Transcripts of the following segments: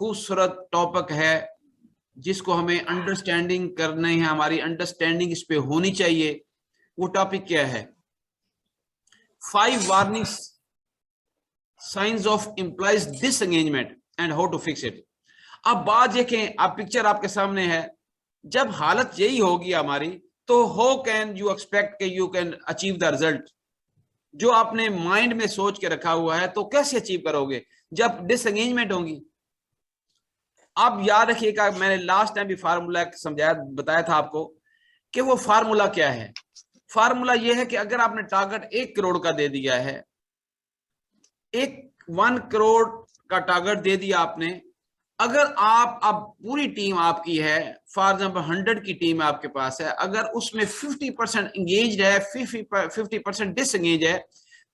खूबसूरत टॉपिक है जिसको हमें अंडरस्टैंडिंग करनी है, हमारी अंडरस्टैंडिंग इस पे होनी चाहिए। वो टॉपिक क्या है? 5 warning signs of employees disengagement and how to fix it. अब बात देखें, आप पिक्चर आपके सामने है, जब हालत यही होगी हमारी तो हाउ कैन यू एक्सपेक्ट कि you can achieve the result? जो आपने माइंड में सोच के रखा हुआ है तो कैसे अचीव करोगे जब डिसएंगेजमेंट होगी? आप याद रखिएगा, मैंने लास्ट टाइम भी फार्मूला समझाया, बताया था आपको कि वो फार्मूला क्या है। फार्मूला ये है कि अगर आपने टारगेट 1 करोड़ का दे दिया है, 1 करोड़ का टारगेट दे दिया आपने, अगर आप अब पूरी टीम आपकी है, फॉर एग्जाम्पल 100 की टीम आपके पास है, अगर उसमें 50% एंगेज है, 50% डिसएंगेज है,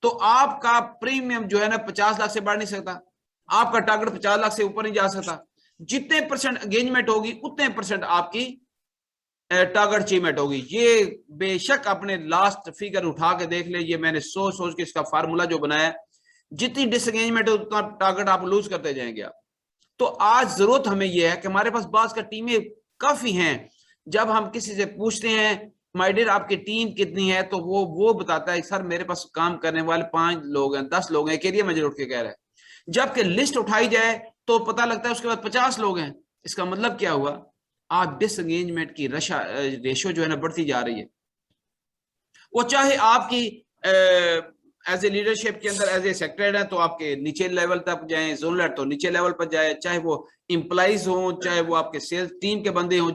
तो आपका प्रीमियम जो है ना 50 लाख से बढ़ नहीं सकता, आपका टारगेट 50 लाख से ऊपर नहीं जा सकता। जितने परसेंट एंगेजमेंट होगी उतने परसेंट आपकी टारगेट अचीवमेंट होगी। ये बेशक अपने लास्ट फिगर उठा के देख ले, ये मैंने सोच सोच के इसका फार्मूला जो बनाया, जितनी डिसएंगेजमेंट है उतना टारगेट आप लूज करते जाएंगे आप। तो आज जरूरत हमें यह है कि हमारे पास बास का टीमें काफी हैं, जब हम किसी से पूछते हैं माय डियर आपकी टीम कितनी है, तो वो बताता है सर मेरे पास काम करने वाले 5 लोग हैं, 10 लोग हैं, एरिया मैनेजर उठ के कह रहा है। जबकि लिस्ट उठाई जाए तो पता लगता है उसके बाद 50 लोग हैं। इसका मतलब क्या हुआ? आज डिसएंगेजमेंट की रेशो जो है ना बढ़ती जा रही है। वो चाहे आपकी एज ए लीडरशिप के अंदर एज ए सेक्रेटरी है तो आपके नीचे लेवल तक जाए, जोनल तो नीचे लेवल पर जाए, चाहे वो इंप्लाइज हो, चाहे वो आपके सेल्स टीम के बंदे हो,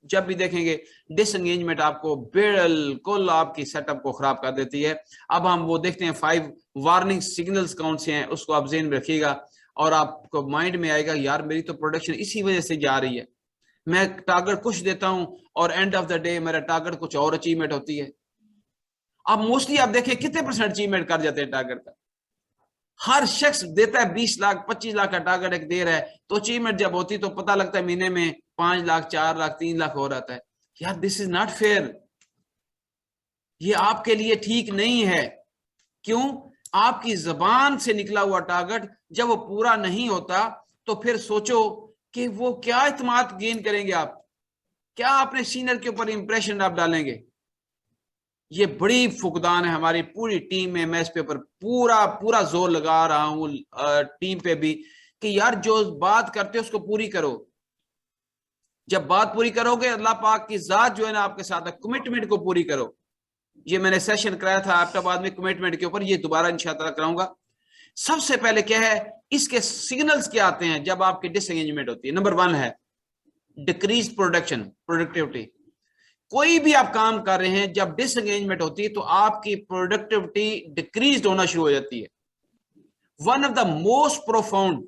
जब भी देखेंगे डिसएंगेजमेंट आपको बिल्कुल आपकी सेटअप को खराब कर देती है। अब हम वो देखते हैं 5 वार्निंग सिग्नल्स कौन से हैं, उसको आप ज़हन में रखिएगा और आपको माइंड में आएगा यार मेरी तो प्रोडक्शन इसी वजह से जा रही है। मैं टारगेट कुछ देता हूं और एंड ऑफ द डे मेरा टारगेट कुछ और अचीवमेंट होती है। अब मोस्टली आप देखें कितने परसेंट अचीवमेंट कर जाते हैं टारगेट का? हर शख्स देता है 20 लाख 25 लाख का टारगेट एक दे रहा है, तो अचीवमेंट जब होती तो पता लगता है महीने में 5 लाख 4 लाख 3 लाख हो रहा है। यार दिस इज नॉट फेयर, ये आपके लिए ठीक नहीं है। क्यों? आपकी जबान से निकला हुआ टारगेट जब वो पूरा नहीं होता तो फिर सोचो कि वो क्या इत्मीनान गेन करेंगे आप, क्या अपने सीनियर के ऊपर इंप्रेशन आप डालेंगे? ये बड़ी फुकदान है हमारी पूरी टीम में। मैं इस पे ऊपर पूरा जोर लगा रहा हूं टीम पे भी कि यार जो बात करते हो उसको पूरी करो। जब बात पूरी करोगे अल्लाह पाक की जात जो है ना आपके साथ है, कमिटमेंट को पूरी करो। ये मैंने सेशन कराया था एबटाबाद में कमिटमेंट के ऊपर, ये दोबारा इंशाअल्लाह कराऊंगा। सबसे पहले क्या है, इसके सिग्नल्स क्या आते हैं जब आपकी डिसएंगेजमेंट होती है? नंबर 1 है डिक्रीज प्रोडक्टिविटी। कोई भी आप काम कर रहे हैं, जब डिसएंगेजमेंट होती है तो आपकी प्रोडक्टिविटी डिक्रीज होना शुरू हो जाती है। One of the most profound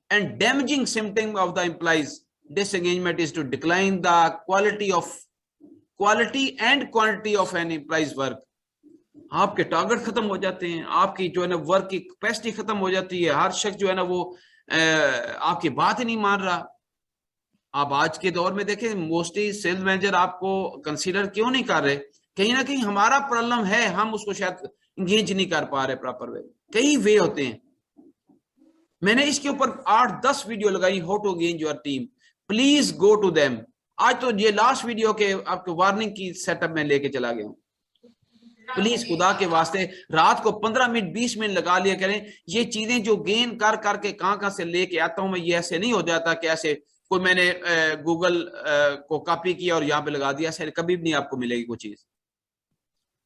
and damaging symptom of the employees disengagement is to decline the quality and quantity of an employees work. आपके टारगेट खत्म हो जाते हैं, आपकी जो है ना वर्क की कैपेसिटी खत्म हो जाती है, हर शख्स जो है ना वो आपकी बात ही नहीं मान रहा। आप आज के दौर में देखें मोस्टली सेल्स मैनेजर आपको कंसीडर क्यों नहीं कर रहे? कहीं ना कहीं हमारा प्रॉब्लम है, हम उसको शायद इंगेज नहीं कर पा रहे प्रॉपर वे। कई वे होते हैं, मैंने इसके ऊपर 8-10 वीडियो लगाई, how to gain your team, please go to them. आज तो ये लास्ट वीडियो के आपको वार्निंग की सेटअप में लेके चला गया हूं। प्लीज खुदा के वास्ते रात को 15 मिनट 20 मिनट लगा लिया करें। ये चीजें जो गेन कर करके कहां से लेके आता हूं मैं, ये ऐसे नहीं हो जाता कि ऐसे कोई मैंने गूगल को कॉपी किया और यहाँ पे लगा दिया, ऐसे कभी भी नहीं आपको मिलेगी कोई चीज।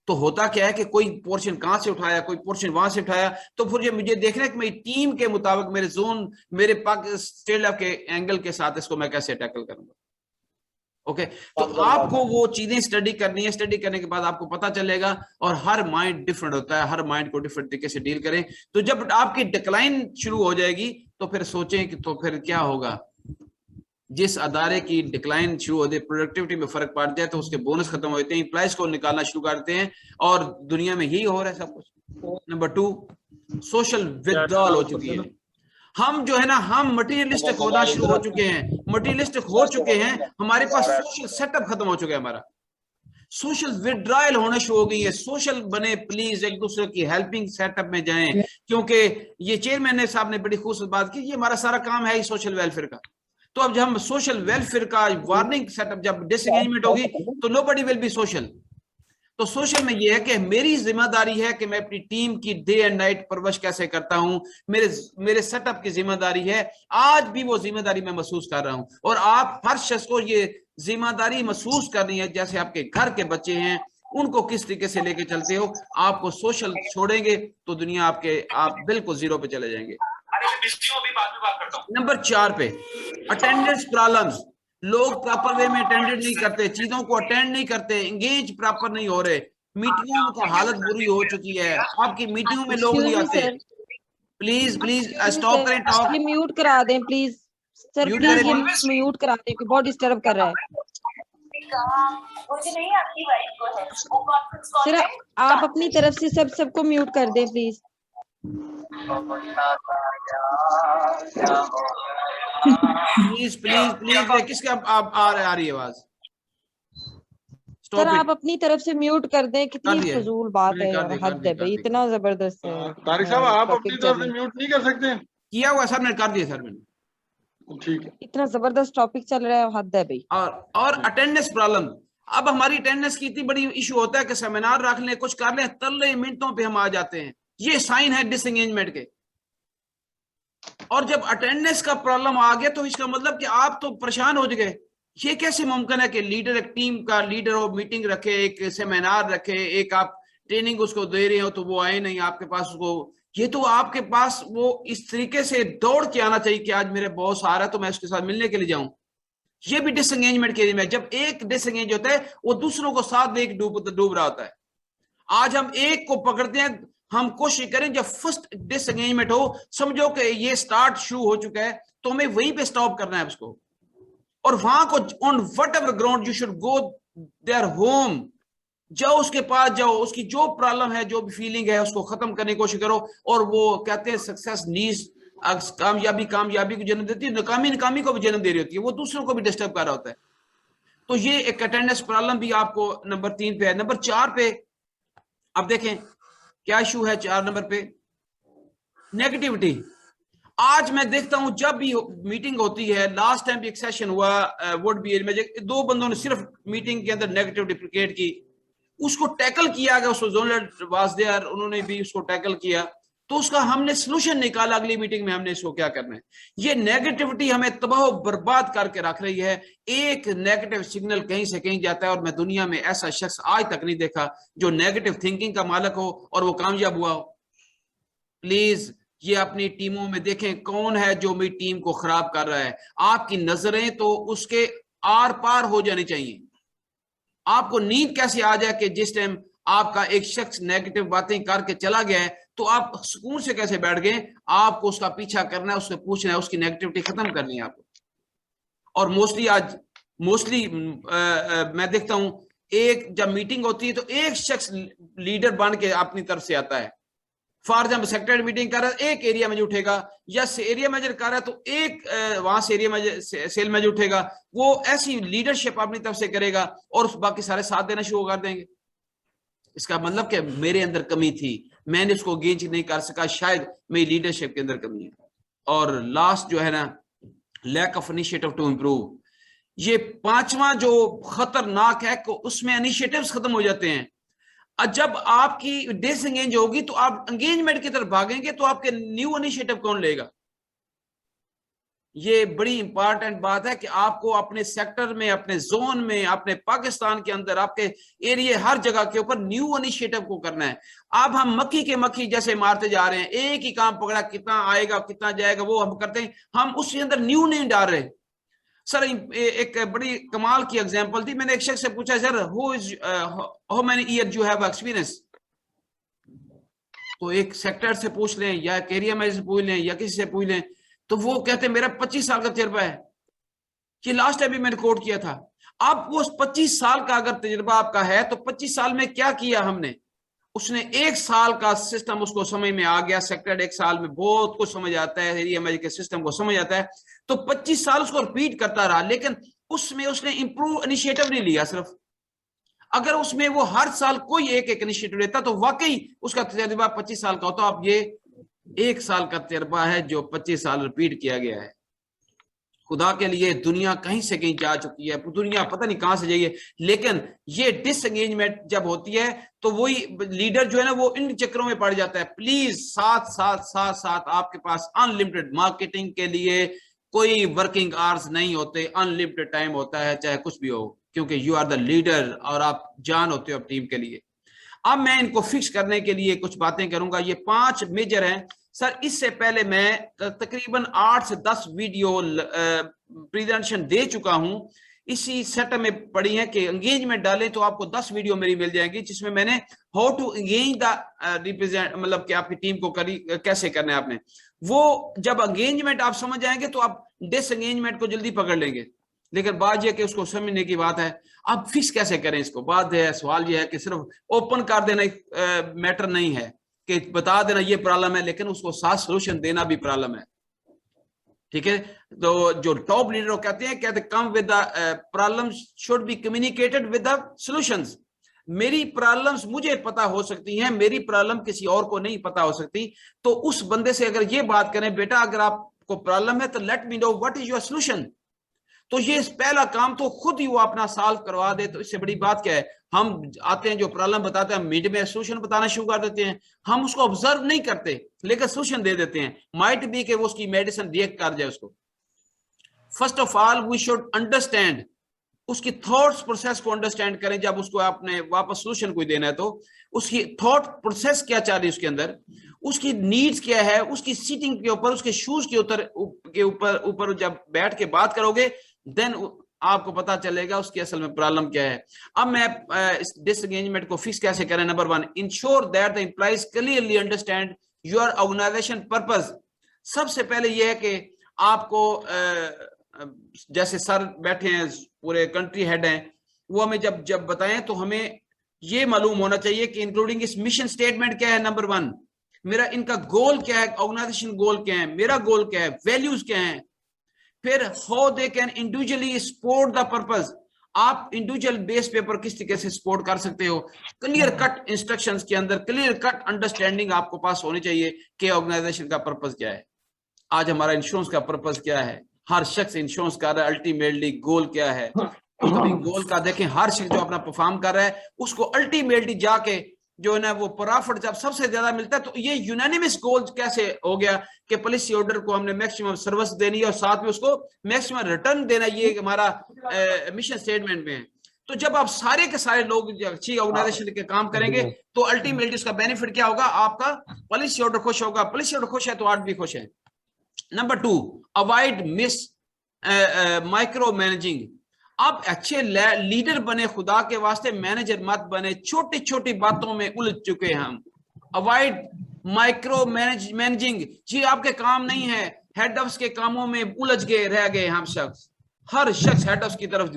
तो होता क्या है कि कोई पोर्शन कहां से उठाया, कोई पोर्शन वहां से उठाया, तो फिर ये मुझे देखना है कि मेरी टीम के मुताबिक मेरे जोन, मेरे पाक स्टेट के एंगल के साथ इसको मैं कैसे टैकल करूंगा। ओके, तो आपको वो चीजें स्टडी करनी है। स्टडी करने के बाद आपको पता चलेगा, और हर माइंड डिफरेंट होता है, हर माइंड को डिफरेंट तरीके से डील करें। तो जब आपकी डिक्लाइन शुरू हो जाएगी तो फिर सोचें कि तो फिर क्या होगा। जिस अदारे की डिक्लाइन शुरू हो जाए, प्रोडक्टिविटी में फर्क पड़ जाए, तो उसके बोनस खत्म हो जाते हैं, एम्प्लॉइज को निकालना शुरू करते हैं, और दुनिया में यही हो रहा है सब कुछ। नंबर 2, सोशल विथड्रॉल हो चुकी है। हम जो है ना, हम मटीरियलिस्टिक होना शुरू हो चुके हैं, मटीरियलिस्टिक हो चुके हैं, हमारे पास सोशल सेटअप खत्म हो चुका है हमारा। सोशल विड्रॉयल होने शुरू हो गई है। सोशल बने, प्लीज एक दूसरे की हेल्पिंग सेटअप में जाएं, क्योंकि ये चेयरमैन ने साहब ने बड़ी खूबसूरत बात की, ये हमारा सारा काम है ही सोशल वेलफेयर का। तो अब जब हम सोशल वेलफेयर का वार्निंग सेटअप, जब डिसएंगेजमेंट होगी तो नोबडी विल बी सोशल। तो सोशल में ये है कि मेरी जिम्मेदारी है कि मैं अपनी टीम की डे एंड नाइट परवरिश कैसे करता हूं, मेरे सेटअप की जिम्मेदारी है। आज भी वो जिम्मेदारी मैं महसूस कर रहा हूं, और आप हर शख्स को ये जिम्मेदारी महसूस करनी है। जैसे आपके घर के बच्चे हैं, उनको किस तरीके से लेके चलते हो। आपको सोशल छोड़ेंगे तो दुनिया आप बिल्कुल जीरो पे चले जाएंगे। नंबर 4 पे अटेंडेंस प्रॉब्लम्स। लोग प्रॉपर वे में अटेंडेंट नहीं करते, चीजों को अटेंड नहीं करते, एंगेज प्रॉपर नहीं हो रहे। मीटिंगों का हालत बुरी हो चुकी है, आपकी मीटिंगों में लोग नहीं आते। प्लीज प्लीज स्टॉप करें टॉक। ये म्यूट करा दें प्लीज सर, प्लीज ये म्यूट करा दें, बहुत डिस्टर्ब कर रहा है। मुझे नहीं आपकी वाइफ को है, वो कॉन्फ्रेंस कॉल सर आप अपनी तरफ से सबको म्यूट कर दें प्लीज। प्लीज प्लीज प्लीज किसके आप आ रही है आवाज? सर आप अपनी तरफ से म्यूट कर दें। कितनी फजूल बात है यार, हद है भाई, इतना जबरदस्त है। तारिक साहब आप अपनी तरफ से म्यूट नहीं कर सकते? किया हुआ सर ने, कर दिया सर मैंने। ठीक है, इतना जबरदस्त टॉपिक चल रहा है, हद है भाई। और अटेंडेंस प्रॉब्लम। अब हमारी अटेंडेंस की इतनी बड़ी इशू होता है कि सेमिनार रख लें, कुछ कर लें, 13 मिनटों पे हम आ जाते हैं। ये साइन है डिसएंगेजमेंट के। और जब अटेंडेंस का प्रॉब्लम आ गया तो इसका मतलब कि आप तो परेशान हो गए। ये कैसे मुमकिन है कि लीडर, एक टीम का लीडर हो, मीटिंग रखे, एक सेमिनार रखे, एक आप ट्रेनिंग उसको दे रहे हो तो वो आए नहीं आपके पास उसको। ये तो आपके पास वो इस तरीके से दौड़ के आना चाहिए कि आज मेरे बॉस आ रहा है तो मैं उसके साथ मिलने के लिए जाऊं। ये भी डिसएंगेजमेंट के लिए में, जब एक डिसएंगेज होता है वो दूसरों को साथ देख डूब रहा होता है। आज हम एक को पकड़ते हैं, हम कोशिश करें जब फर्स्ट डिसएंगेजमेंट हो, समझो कि ये स्टार्ट शुरू हो चुका है, तो हमें वहीं पे स्टॉप करना है उसको। और वहां को on whatever ground you should go their home, जाओ उसके पास जाओ, उसकी जो प्रॉब्लम है, जो भी फीलिंग है, उसको खत्म करने की कोशिश करो। और वो कहते हैं सक्सेस नीड्स, कामयाबी को जन्म देती है, नाकामी को भी जन्म दे रही होती है, वो दूसरों को भी डिस्टर्ब कर रहा होता है। तो ये एक अटेंडेंस प्रॉब्लम भी आपको नंबर 3 पे है। नंबर 4 पे अब देखें क्या इशू है। 4 नंबर पे नेगेटिविटी। आज मैं देखता हूं जब भी मीटिंग होती है, लास्ट टाइम भी एक सेशन हुआ वुड बी में, 2 बंदों ने सिर्फ मीटिंग के अंदर नेगेटिविटी क्रिएट की, उसको टैकल किया गया। उसको जोनल वाज देयर, उन्होंने भी उसको टैकल किया, तो उसका हमने सलूशन निकाला। अगली मीटिंग में हमने इसको क्या करना है। ये नेगेटिविटी हमें तबाह बर्बाद करके रख रही है। एक नेगेटिव सिग्नल कहीं से कहीं जाता है, और मैं दुनिया में ऐसा शख्स आज तक नहीं देखा जो नेगेटिव थिंकिंग का मालिक हो और वो कामयाब हुआ हो। प्लीज ये अपनी टीमों में देखें कौन है जो मेरी टीम को खराब कर रहा है। आपकी नजरें तो उसके आर पार हो जानी चाहिए। आपको नींद कैसे आ जाए कि जिस टाइम आपका एक शख्स नेगेटिव बातें करके चला गया है तो आप सुकून से कैसे बैठ गए। आपको उसका पीछा करना है, उससे पूछना है, उसकी नेगेटिविटी खत्म करनी है आपको। और मोस्टली मैं देखता हूं एक जब मीटिंग होती है तो एक शख्स लीडर बन के अपनी तरफ से आता है। फॉर एग्जाम्पल सेक्रेटरी मीटिंग कर रहा है, एक एरिया मैनेजर उठेगा, या एरिया मैनेजर कर रहा है तो एक वहां से एरिया मैनेजर, सेल मैनेजर उठेगा, वो ऐसी लीडरशिप अपनी तरफ से करेगा और बाकी सारे साथ देना शुरू कर देंगे। इसका मतलब कि मेरे अंदर कमी थी, मैंने उसको गेज नहीं कर सका, शायद मेरी लीडरशिप के अंदर कमी है। और लास्ट जो है ना, lack of initiative to improve. ये 5वां जो खतरनाक है, उसमें इनिशिएटिव्स खत्म हो जाते हैं। जब आपकी डिसएंगेज होगी तो आप एंगेजमेंट की तरफ भागेंगे, तो आपके न्यू इनिशिएटिव कौन लेगा। ये बड़ी इंपॉर्टेंट बात है कि आपको अपने सेक्टर में, अपने जोन में, अपने पाकिस्तान के अंदर, आपके एरिया, हर जगह के ऊपर न्यू इनिशिएटिव को करना है। अब हम मक्खी के मक्खी जैसे मारते जा रहे हैं, एक ही काम पकड़ा, कितना आएगा कितना जाएगा वो हम करते हैं, हम उसके अंदर न्यू नहीं डाल रहे। सर एक बड़ी कमाल की एग्जांपल थी, मैंने एक शख्स से पूछा, sir how many year you have experience. तो एक सेक्टर से पूछ लें या एरिया मैनेजर से पूछ लें या किसी से पूछ लें, तो वो कहते हैं मेरा 25 साल का तजुर्बा है। कि लास्ट टाइम भी मैंने कोट किया था। अब वो 25 साल का अगर तजुर्बा आपका है तो 25 साल में क्या किया हमने। उसने 1 साल का सिस्टम उसको समझ में आ गया, सेक्टर 1 साल में बहुत कुछ समझ आता है, एरिया मैनेजर के सिस्टम को समझ आता है, तो 25 साल उसको रिपीट करता रहा, लेकिन उसमें उसने इंप्रूव इनिशिएटिव नहीं लिया सिर्फ। अगर उसमें वो हर साल कोई एक इनिशिएटिव लेता तो वाकई उसका तजर्बा 25 साल का होता। अब ये 1 साल का तजर्बा है जो 25 साल रिपीट किया गया है। खुदा के लिए दुनिया कहीं से कहीं जा चुकी है, दुनिया पता नहीं कहां से जाइए, लेकिन ये डिसएंगेजमेंट जब होती है तो वही लीडर जो है ना वो इन चक्करों में पड़ जाता है। प्लीज साथ साथ साथ साथ आपके पास अनलिमिटेड मार्केटिंग के लिए कोई वर्किंग आवर्स नहीं होते, अनलिमिटेड टाइम होता है चाहे कुछ भी हो, क्योंकि यू आर द लीडर और आप जान होते हो टीम के लिए। अब मैं इनको फिक्स करने के लिए कुछ बातें करूंगा। ये 5 मेजर हैं सर। इससे पहले मैं तकरीबन 8 से 10 वीडियो प्रेजेंटेशन दे चुका हूं, इसी सेटअप में पड़ी है कि एंगेजमेंट डालें तो आपको 10 वीडियो मेरी मिल जाएगी जिसमें मैंने how to engage the represent, मतलब कि आपकी टीम को कैसे करना है आपने। वो जब एंगेजमेंट आप समझ जाएंगे तो आप डिसएंगेजमेंट को जल्दी पकड़ लेंगे, लेकिन बात यह कि उसको समझने की बात है। अब फिक्स कैसे करें इसको, बात है सवाल यह है कि सिर्फ ओपन कर देना मैटर नहीं है कि बता देना ये प्रॉब्लम है, लेकिन उसको साथ सोल्यूशन देना भी प्रॉब्लम है। ठीक है, तो जो टॉप लीडर कहते come with the problem should be communicated with the solutions. मेरी प्रॉब्लम्स मुझे पता हो सकती हैं, मेरी प्रॉब्लम किसी और को नहीं पता हो सकती। तो उस बंदे से अगर ये बात करें, बेटा अगर आपको प्रॉब्लम है तो let me know what is your solution. तो ये पहला काम तो खुद ही वो अपना सॉल्व करवा दे, तो इससे बड़ी बात क्या है। हम आते हैं जो प्रॉब्लम बताते हैं, मिड में सॉल्यूशन बताना शुरू कर देते हैं। हम उसको ऑब्जर्व नहीं करते लेकिन सॉल्यूशन दे देते हैं। माइट बी कि वो उसकी मेडिसिन रिएक्ट कर जाए उसको। First of all we should understand, उसकी थॉट्स प्रोसेस को अंडरस्टैंड करें। जब उसको आपने वापस सॉल्यूशन कोई देना है तो उसकी थॉट प्रोसेस क्या चाह रही है उसके अंदर, उसकी नीड्स क्या है, उसकी सीटिंग के ऊपर, उसके शूज के ऊपर जब बैठ के बात करोगे देन आपको पता चलेगा उसकी असल में प्रॉब्लम क्या है। अब मैं इस डिसएंगेजमेंट को फिक्स कैसे करें। Number 1, ensure that the employees clearly understand your organisation purpose. सबसे पहले यह है कि आपको जैसे सर बैठे हैं पूरे कंट्री हेड हैं, वो हमें जब बताएं तो हमें ये मालूम होना चाहिए कि इंक्लूडिंग इस मिशन स्टेटमेंट क्या है। नंबर 1, मेरा इनका गोल क्या है, ऑर्गेनाइजेशन गोल क्या है, मेरा गोल क्या है, वैल्यूज क्या है। फिर how they can individually support the purpose. आप इंडिविजुअल बेस पे पर किस तरीके से सपोर्ट कर सकते हो। क्लियर कट इंस्ट्रक्शंस के अंदर क्लियर कट अंडरस्टैंडिंग आपको पास होनी चाहिए कि ऑर्गेनाइजेशन का पर्पस क्या है। आज हमारा इंश्योरेंस का पर्पस क्या है, हर शख्स इंश्योरेंस कर रहा है, अल्टीमेटली गोल क्या है। कभी गोल का देखें, हर शख्स जो अपना परफॉर्म कर रहा है उसको अल्टीमेटली जाके जो है ना वो प्रॉफिट जब सबसे ज्यादा मिलता है। तो ये यूनानिमस गोल कैसे हो गया कि पॉलिसी होल्डर को हमने मैक्सिमम सर्विस देनी है और साथ में उसको मैक्सिमम रिटर्न देना, ये हमारा मिशन स्टेटमेंट में है। तो जब आप सारे के सारे लोग अच्छी ऑर्गेनाइजेशन के काम करेंगे तो अल्टीमेटली उसका बेनिफिट क्या होगा, आपका पॉलिसी होल्डर खुश होगा, पॉलिसी होल्डर खुश है तो आप भी खुश है। Number 2, avoid miss micro managing. आप अच्छे लीडर बने, खुदा के वास्ते मैनेजर मत बने। छोटी छोटी बातों में उलझ चुके हैं हम। Avoid micro managing. जी आपके काम नहीं है, हेड ऑफ के कामों में उलझ गए रह गए हम शख्स। हर शख्स हेड ऑफ की तरफ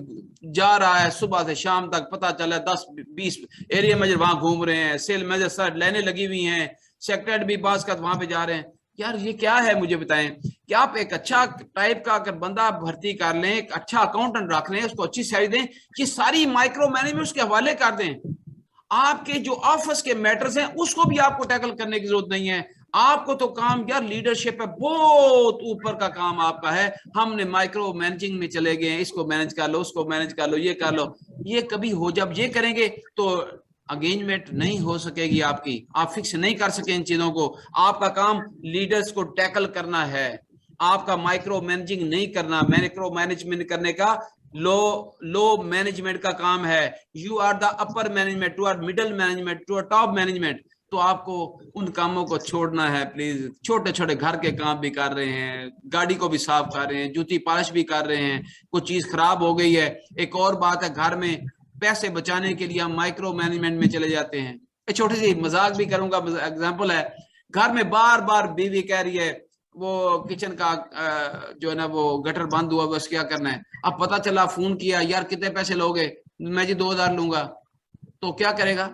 जा रहा है, सुबह से शाम तक पता चला 10-20 एरिया मैनेजर वहां घूम रहे हैं, सेल मैनेजर सर लाइनें लगी हुई हैं, सेक्रेटरी भी बास का वहां पे जा रहे हैं। यार ये क्या है, मुझे बताएं कि आप एक अच्छा टाइप का अगर बंदा भर्ती कर लें, एक अच्छा अकाउंटेंट रख लें, उसको अच्छी सैलरी दें, ये सारी माइक्रो मैनेजमेंट उसके हवाले कर दें। आपके जो ऑफिस के मैटर्स हैं उसको भी आपको टैकल करने की जरूरत नहीं है। आपको तो काम यार लीडरशिप है, बहुत ऊपर का काम आपका है। हमने माइक्रो मैनेजिंग में चले गए, इसको मैनेज कर लो, उसको मैनेज कर लो, ये कर लो। ये कभी हो, जब ये करेंगे तो एंगेजमेंट नहीं हो सकेगी आपकी, आप फिक्स नहीं कर सके इन चीजों को। आपका काम लीडर्स को टैकल करना है, आपका माइक्रो मैनेजिंग नहीं करना। माइक्रो मैनेजमेंट करने का लो मैनेजमेंट का काम है। You are the upper management, to are middle management, to are top management. तो आपको उन कामों को छोड़ना है प्लीज। छोटे छोटे घर के काम भी कर रहे हैं, गाड़ी को भी साफ कर रहे हैं, जूती पॉलिश भी कर रहे हैं, कुछ चीज खराब हो गई है। एक और बात है, घर में पैसे बचाने के लिए हम माइक्रो मैनेजमेंट में चले जाते हैं। एक छोटी सी मजाक भी करूंगा, एग्जांपल है, घर में बार बार बीवी कह रही है वो किचन का जो है ना वो गटर बंद हुआ, बस क्या करना है। अब पता चला, फोन किया, यार कितने पैसे लोगे, मैं जी 2000 लूंगा। तो क्या करेगा,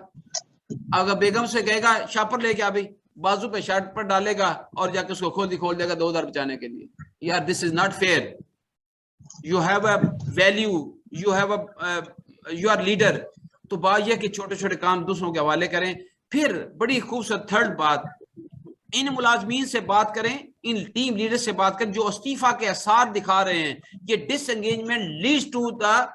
अगर बेगम से कहेगा शापर लेके आ भाई, बाजू पे शर्ट पर डालेगा और जाके उसको खुद ही खोल देगा 2000 बचाने के लिए। यार this is not fair. You have a value, you have a, you are leader, तो बात यह कि छोटे छोटे काम दूसरों के हवाले करें। फिर बड़ी खूबसूरत थर्ड बात, इन मुलाजमीन से बात करें, इन टीम लीडर से बात करें जो इस्तीफा के आसार दिखा रहे हैं। ये disengagement leads to the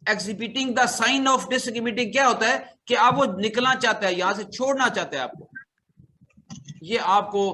exhibiting the sign of disengagement. क्या होता है कि आप वो निकलना चाहता है, यहां से छोड़ना चाहते हैं आपको। ये आपको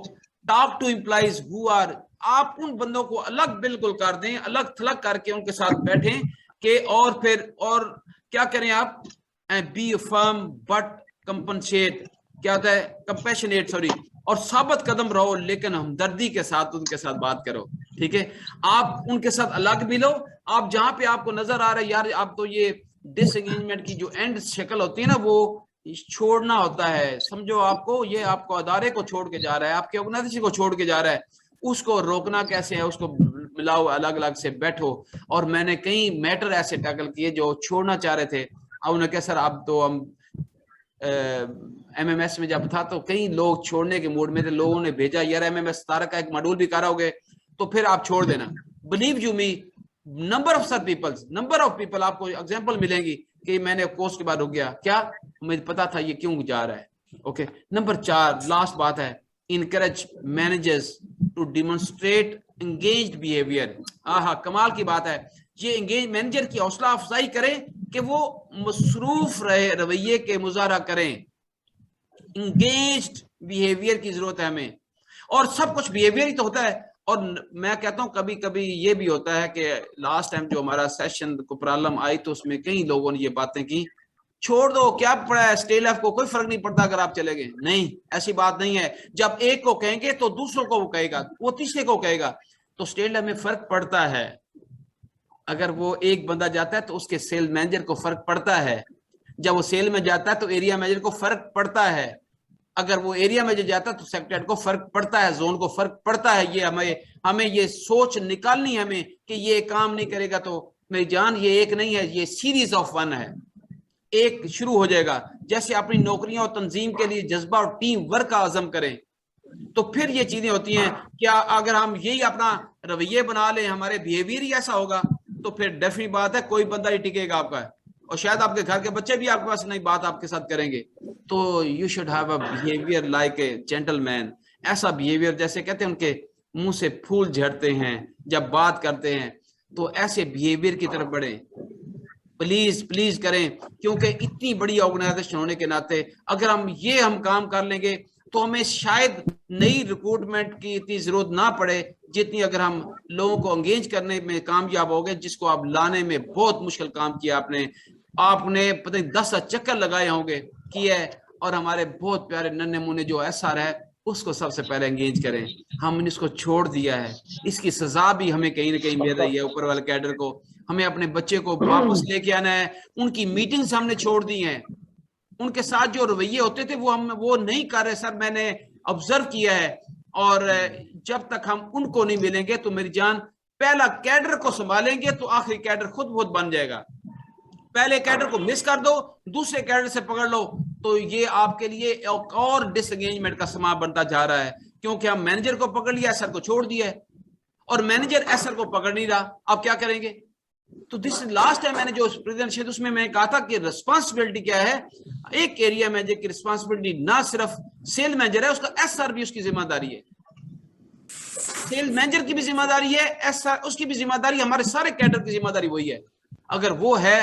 talk to employees who are, आप उन बंदों को अलग बिल्कुल कर दें, अलग थलग करके उनके साथ बैठें कि और फिर और क्या करें आप, बी फर्म बट कंपनसेट, क्या होता है, कंपैशनेट, सॉरी, और साबित कदम रहो लेकिन हमदर्दी के साथ उनके साथ बात करो। ठीक है, आप उनके साथ अलग भी लो। आप जहां पे आपको नजर आ रहा है यार आप तो ये डिसएंगेजमेंट की जो एंड शक्ल होती है ना वो छोड़ना होता है, समझो आपको ये आपको अदारे को छोड़ के जा रहा है, आपके ऑर्गेनाइजेशन को छोड़ के जा रहा है, उसको रोकना कैसे है, उसको मिलाओ, अलग अलग से बैठो। और मैंने कई मैटर ऐसे टैकल किए जो छोड़ना चाह रहे थे, अब उन्होंने कहा सर अब तो हम MMS में जब था तो कई लोग छोड़ने के मूड में थे, लोगों ने भेजा यार MMS 17 का एक मॉड्यूल भी कराओगे तो फिर आप छोड़ देना। Believe you me, number of people आपको एग्जांपल मिलेंगी कि मैंने कोर्स के बाद रुक गया, क्या मुझे पता था ये क्यों जा रहा है। ओके, नंबर 4 लास्ट बात है, encourage managers to demonstrate engaged behaviour. आहा, कमाल की बात है, ये एंगेज मैनेजर की हौसला अफजाई करें कि वो मसरूफ रहे रवैये के मुजाहरा करें। इंगेज्ड बिहेवियर की जरूरत है हमें, और सब कुछ बिहेवियर ही तो होता है। और मैं कहता हूं कभी कभी ये भी होता है कि लास्ट टाइम जो हमारा सेशन को प्रॉब्लम आई तो उसमें कई लोगों ने ये बातें की, छोड़ दो क्या पड़ा है, स्टे लेफ्ट को कोई फर्क नहीं पड़ता अगर आप चले गए। नहीं, ऐसी बात नहीं है। जब एक को कहेंगे तो दूसरों को वो कहेगा, वो तीसरे को कहेगा, तो स्टे लेफ्ट में फर्क पड़ता है। अगर वो एक बंदा जाता है तो उसके सेल मैनेजर को फर्क पड़ता है, जब वो सेल में जाता है तो एरिया मैनेजर को फर्क पड़ता है, अगर वो एरिया मैनेजर जाता है तो सेक्रेटरी को फर्क पड़ता है, जोन को फर्क पड़ता है। ये हमें ये सोच निकालनी है हमें कि ये काम नहीं करेगा तो मेरी जान, ये एक नहीं है, ये सीरीज ऑफ वन है, एक शुरू हो जाएगा। जैसे अपनी नौकरियां और तंजीम के लिए जज्बा और टीम वर्क का आजम करें तो फिर ये चीजें होती हैं। क्या अगर हम यही अपना रवैये बना लें, हमारे बिहेवियर ही ऐसा होगा तो फिर डेफिनेट बात है कोई बंदा ही टिकेगा आपका, और शायद आपके घर के बच्चे भी आपके पास नहीं बात आपके साथ करेंगे। तो you should have a behaviour like a gentleman, ऐसा बिहेवियर जैसे कहते हैं उनके मुंह से फूल झड़ते हैं जब बात करते हैं, तो ऐसे बिहेवियर की तरफ बढ़े। प्लीज प्लीज करें, क्योंकि इतनी बड़ी ऑर्गेनाइजेशन होने के नाते अगर हम काम कर लेंगे तो हमें शायद नई रिक्रूटमेंट की इतनी जरूरत ना पड़े जितनी अगर हम लोगों को एंगेज करने में कामयाब हो गए, जिसको आप लाने में बहुत मुश्किल काम किया आपने पता नहीं 10 चक्कर लगाए होंगे किए, और हमारे बहुत प्यारे नन्हे मुन्ने जो SR है उसको सबसे पहले एंगेज करें। हमने इसको छोड़ दिया है, इसकी सजा भी हमें कहीं ना कहीं मिल रही है ऊपर वाले कैडर को। हमें अपने बच्चे को वापस लेके आना है, उनकी मीटिंग्स हमने छोड़ दी हैं, उनके साथ जो रवैये होते थे वो नहीं कर रहे सर, मैंने ऑब्जर्व किया है। और जब तक हम उनको नहीं मिलेंगे तो मेरी जान, पहला कैडर को संभालेंगे तो आखिरी कैडर खुद बहुत बन जाएगा। पहले कैडर को मिस कर दो, दूसरे कैडर से पकड़ लो, तो ये आपके लिए एक और डिसएंगेजमेंट का समा बनता जा रहा है, क्योंकि हम मैनेजर को पकड़ लिया, SR को छोड़ दिया है, और मैनेजर SR को पकड़ नहीं रहा। अब क्या करेंगे? तो दिस लास्ट टाइम मैंने जो प्रेजेंटेशन उसमें मैंने कहा था कि रिस्पांसिबिलिटी क्या है, एक एरिया मैनेजर की रिस्पांसिबिलिटी ना सिर्फ सेल मैनेजर है, उसका SR भी उसकी जिम्मेदारी है, सेल मैनेजर की भी जिम्मेदारी है, SR उसकी भी जिम्मेदारी, हमारे सारे कैडर की जिम्मेदारी वही है। अगर वो है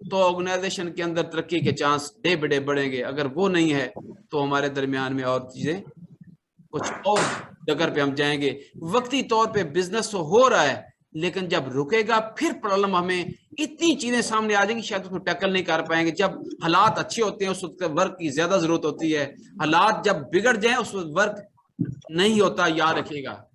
तो ऑर्गेनाइजेशन के अंदर तरक्की के चांस डे बाय डे बढ़ेंगे, अगर वो नहीं है तो हमारे दरमियान में और चीजें कुछ और जगह पे हम जाएंगे। वक्ती तौर पे बिजनेस तो हो रहा है, लेकिन जब रुकेगा फिर प्रॉब्लम, हमें इतनी चीजें सामने आ जाएंगी शायद उसको टैकल नहीं कर पाएंगे। जब हालात अच्छे होते हैं उस वक्त वर्क की ज्यादा जरूरत होती है, हालात जब बिगड़ जाए उस वक्त वर्क नहीं होता। याद रखिएगा,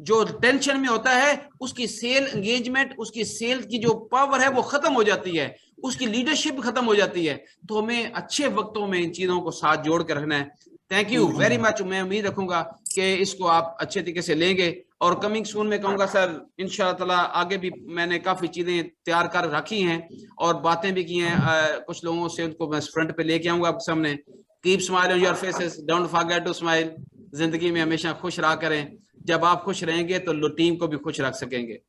जो टेंशन में होता है उसकी सेल एंगेजमेंट, उसकी सेल की जो पावर है वो खत्म हो जाती है, उसकी लीडरशिप खत्म हो जाती है। तो हमें अच्छे वक्तों में इन चीजों को साथ जोड़ कर रखना है। Thank you very much. मैं उम्मीद रखूंगा कि इसको आप अच्छे तरीके से लेंगे, और कमिंग सून में कहूंगा सर इंशाअल्लाह ताला आगे भी मैंने काफी चीजें तैयार कर रखी हैं और बातें भी की हैं कुछ लोगों से, उनको मैं फ्रंट पे लेके आऊंगा आपके सामने। Keep smile on your faces, don't forget to smile. जिंदगी में हमेशा खुश रहा करें, जब आप खुश रहेंगे तो टीम को भी खुश रख सकेंगे।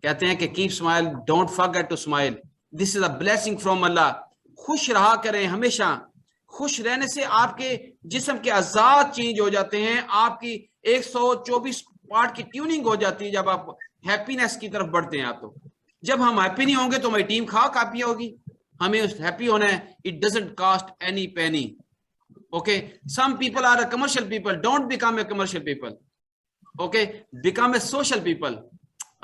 कहते हैं कि keep smile, don't forget to smile. This is a blessing from Allah. खुश रहा करें हमेशा। खुश रहने से आपके जिस्म के आजाद चेंज हो जाते हैं, आपकी 124 पार्ट की ट्यूनिंग हो जाती है जब आप हैप्पीनेस की तरफ बढ़ते हैं। आप तो जब हम हैप्पी नहीं होंगे तो हमारी टीम खा कापी होगी। हमें हैप्पी होना है। It doesn't cost any penny. Okay, some people are a commercial people, don't become a commercial people, okay, become a social people.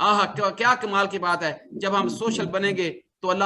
क्या कमाल की बात है, जब हम सोशल बनेंगे तो अल्लाह